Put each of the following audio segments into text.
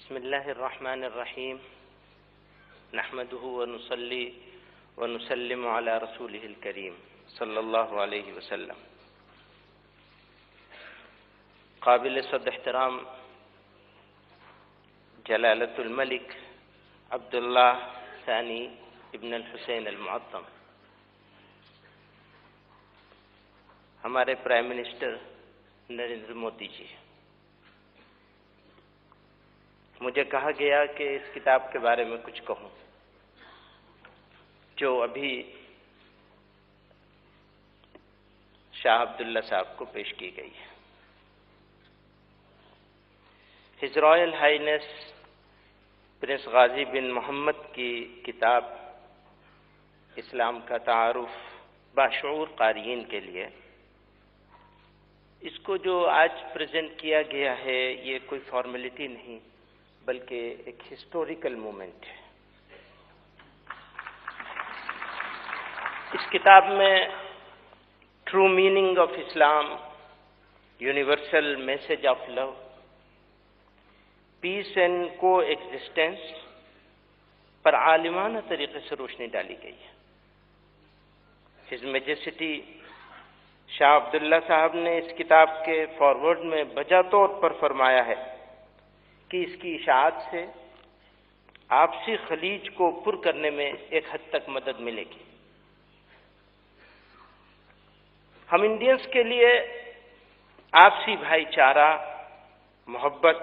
बिस्मिल्लाहिर्रहमानिर्रहीम नहमदुहु व नुसल्ली व नुसल्लिमु अला रसूलिहिल करीम सल्लल्लाहु अलैहि वसल्लम। काबिल सद एहतराम जलालतुल मलिक अब्दुल्लाह सानी इब्न अल हुसैन अल मुअत्तम, हमारे प्राइम मिनिस्टर नरेंद्र मोदी जी, मुझे कहा गया कि इस किताब के बारे में कुछ कहूं जो अभी शाह अब्दुल्ला साहब को पेश की गई है। हिज रॉयल हाइनेस प्रिंस गाजी बिन मोहम्मद की किताब इस्लाम का तारुफ बाशऊर क़ारियीन के लिए इसको जो आज प्रेजेंट किया गया है, ये कोई फॉर्मेलिटी नहीं बल्कि एक हिस्टोरिकल मोमेंट है। इस किताब में true meaning of Islam, universal message of love, peace and coexistence पर आलिमाना तरीके से रोशनी डाली गई है। हिज मेजेसिटी शाह अब्दुल्ला साहब ने इस किताब के फॉरवर्ड में बजा तौर पर फरमाया है कि इसकी इशाअत से आपसी खलीज को पुर करने में एक हद तक मदद मिलेगी। हम इंडियंस के लिए आपसी भाईचारा, मोहब्बत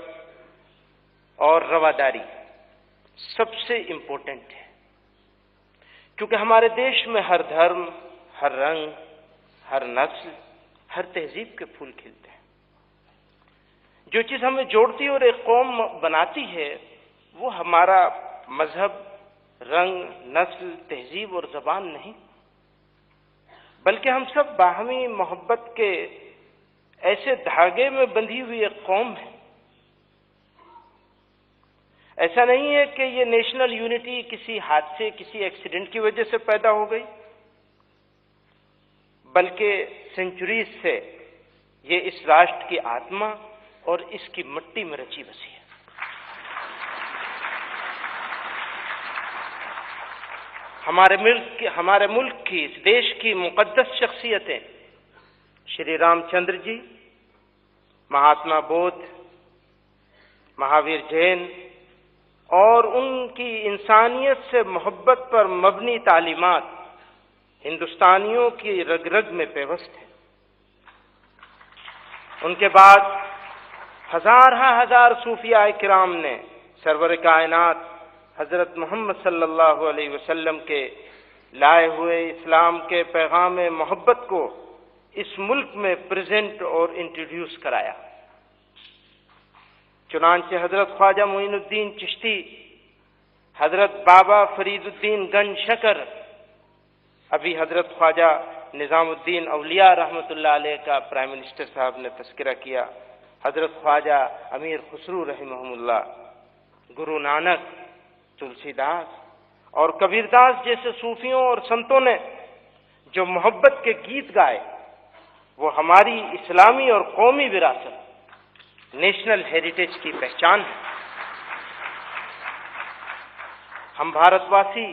और रवादारी सबसे इम्पोर्टेंट है, क्योंकि हमारे देश में हर धर्म, हर रंग, हर नस्ल, हर तहजीब के फूल खिलते हैं। जो चीज हमें जोड़ती और एक कौम बनाती है वो हमारा मजहब, रंग, नस्ल, तहजीब और जबान नहीं, बल्कि हम सब बाहमी मोहब्बत के ऐसे धागे में बंधी हुई एक कौम है। ऐसा नहीं है कि ये नेशनल यूनिटी किसी हादसे, किसी एक्सीडेंट की वजह से पैदा हो गई, बल्कि सेंचुरीज से ये इस राष्ट्र की आत्मा और इसकी मिट्टी में रची बसी है। हमारे मुल्क की, इस देश की मुकद्दस शख्सियतें श्री रामचंद्र जी, महात्मा बोध, महावीर जैन और उनकी इंसानियत से मोहब्बत पर मबनी तालीमात हिंदुस्तानियों की रग रग में पेवस्त है। उनके बाद हजार सूफिया किराम ने सरवर कायनात हजरत मोहम्मद सल्लल्लाहु अलैहि वसल्लम के लाए हुए इस्लाम के पैगाम मोहब्बत को इस मुल्क में प्रेजेंट और इंट्रोड्यूस कराया। चुनांचे हजरत ख्वाजा मोइनुद्दीन चिश्ती, हजरत बाबा फरीदुद्दीन गंज शकर, अभी हजरत ख्वाजा निजामुद्दीन औलिया रहमतुल्लाह अलैह का प्राइम मिनिस्टर साहब ने तस्करा किया, हजरत ख्वाजा अमीर खुसरू रहमहुल्लाह, गुरु नानक, तुलसीदास और कबीरदास जैसे सूफियों और संतों ने जो मोहब्बत के गीत गाए, वो हमारी इस्लामी और कौमी विरासत, नेशनल हेरिटेज की पहचान है। हम भारतवासी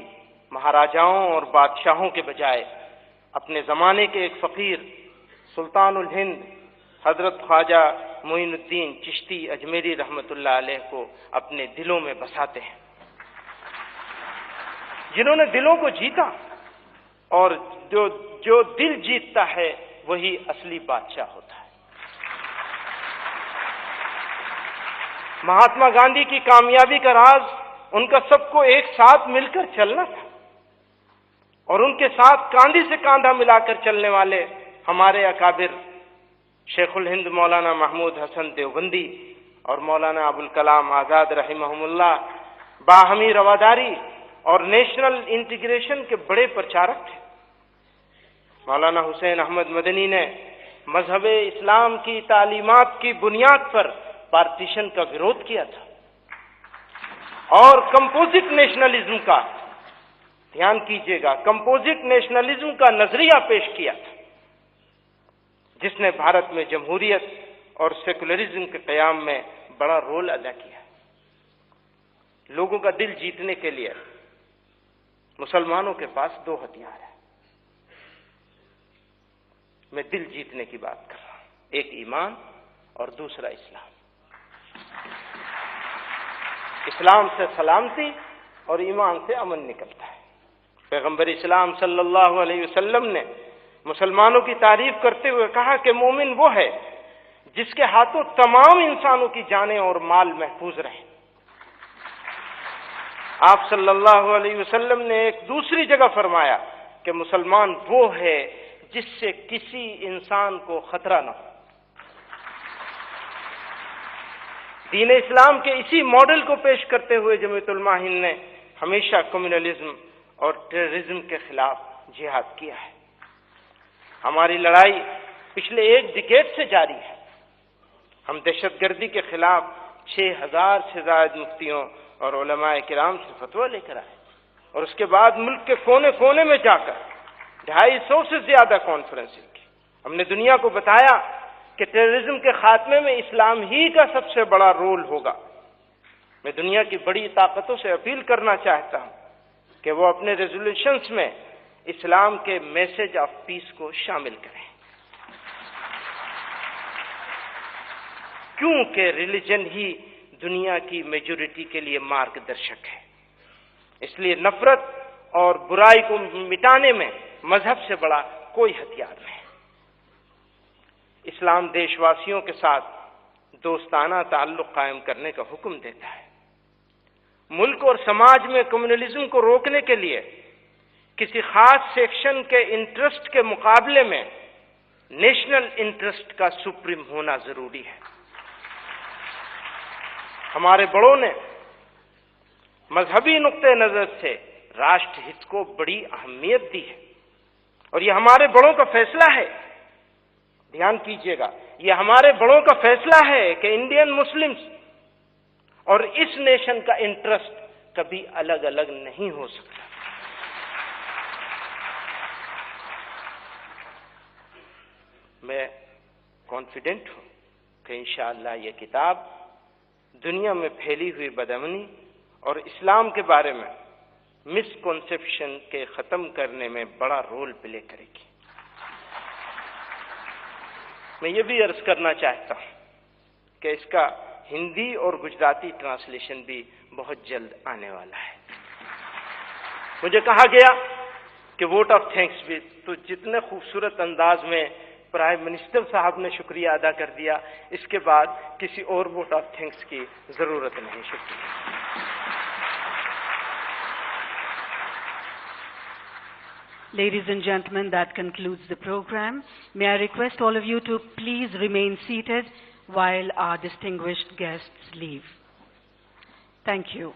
महाराजाओं और बादशाहों के बजाय अपने जमाने के एक फकीर सुल्तानुल हिंद हजरत ख्वाजा मोइनुद्दीन चिश्ती अजमेरी रहमतुल्लाह अलैह को अपने दिलों में बसाते हैं, जिन्होंने दिलों को जीता, और जो दिल जीतता है वही असली बादशाह होता है। महात्मा गांधी की कामयाबी का राज उनका सबको एक साथ मिलकर चलना था, और उनके साथ कांधे से कांधा मिलाकर चलने वाले हमारे अकाबिर शेखुल हिंद मौलाना महमूद हसन देवबंदी और मौलाना अबुल कलाम आजाद रहिमहुल्लाह बाहमी रवादारी और नेशनल इंटीग्रेशन के बड़े प्रचारक थे। मौलाना हुसैन अहमद मदनी ने मजहब इस्लाम की तालीमात की बुनियाद पर पार्टीशन का विरोध किया था और कंपोजिट नेशनलिज्म का, ध्यान कीजिएगा, कंपोजिट नेशनलिज्म का नजरिया पेश किया था, जिसने भारत में जमहूरियत और सेकुलरिज्म के क़याम में बड़ा रोल अदा किया। लोगों का दिल जीतने के लिए मुसलमानों के पास दो हथियार है। मैं दिल जीतने की बात कर रहा हूं, एक ईमान और दूसरा इस्लाम। इस्लाम से सलामती और ईमान से अमन निकलता है। पैगंबर इस्लाम सल्लल्लाहु अलैहि वसल्लम ने मुसलमानों की तारीफ करते हुए कहा कि मोमिन वो है जिसके हाथों तमाम इंसानों की जानें और माल महफूज रहे। आप सल्लल्लाहु अलैहि वसल्लम ने एक दूसरी जगह फरमाया कि मुसलमान वो है जिससे किसी इंसान को खतरा न हो। दीन इस्लाम के इसी मॉडल को पेश करते हुए जमीयत उलमा हिंद ने हमेशा कम्युनलिज्म और टेररिज्म के खिलाफ जिहाद किया है। हमारी लड़ाई पिछले एक डिकेड से जारी है। हम दहशतगर्दी के खिलाफ 6000 से ज्यादा मुफ्तियों और उलमाए किराम से फतवा लेकर आए और उसके बाद मुल्क के कोने कोने में जाकर 250 से ज्यादा कॉन्फ्रेंसें की। हमने दुनिया को बताया कि टेररिज्म के खात्मे में इस्लाम ही का सबसे बड़ा रोल होगा। मैं दुनिया की बड़ी ताकतों से अपील करना चाहता हूं कि वो अपने रेजोल्यूशंस में इस्लाम के मैसेज ऑफ पीस को शामिल करें, क्योंकि रिलीजन ही दुनिया की मेजॉरिटी के लिए मार्गदर्शक है। इसलिए नफरत और बुराई को मिटाने में मजहब से बड़ा कोई हथियार नहीं। इस्लाम देशवासियों के साथ दोस्ताना ताल्लुक कायम करने का हुक्म देता है। मुल्क और समाज में कम्युनलिज्म को रोकने के लिए किसी खास सेक्शन के इंटरेस्ट के मुकाबले में नेशनल इंटरेस्ट का सुप्रीम होना जरूरी है। हमारे बड़ों ने मजहबी नुक्ते नजर से राष्ट्र हित को बड़ी अहमियत दी है और यह हमारे बड़ों का फैसला है। ध्यान कीजिएगा, यह हमारे बड़ों का फैसला है कि इंडियन मुस्लिम्स और इस नेशन का इंटरेस्ट कभी अलग अलग नहीं हो सकता। मैं कॉन्फिडेंट हूं कि इंशाअल्लाह यह किताब दुनिया में फैली हुई बदअमनी और इस्लाम के बारे में मिसकॉन्सेप्शन के खत्म करने में बड़ा रोल प्ले करेगी। मैं ये भी अर्ज करना चाहता हूं कि इसका हिंदी और गुजराती ट्रांसलेशन भी बहुत जल्द आने वाला है। मुझे कहा गया कि वोट ऑफ थैंक्स भी, तो जितने खूबसूरत अंदाज में प्राइम मिनिस्टर साहब ने शुक्रिया अदा कर दिया, इसके बाद किसी और वोट ऑफ थैंक्स की जरूरत नहीं। शुक्रिया। Ladies and gentlemen, that concludes the program. May I request all of you to please remain seated while our distinguished guests leave. Thank you.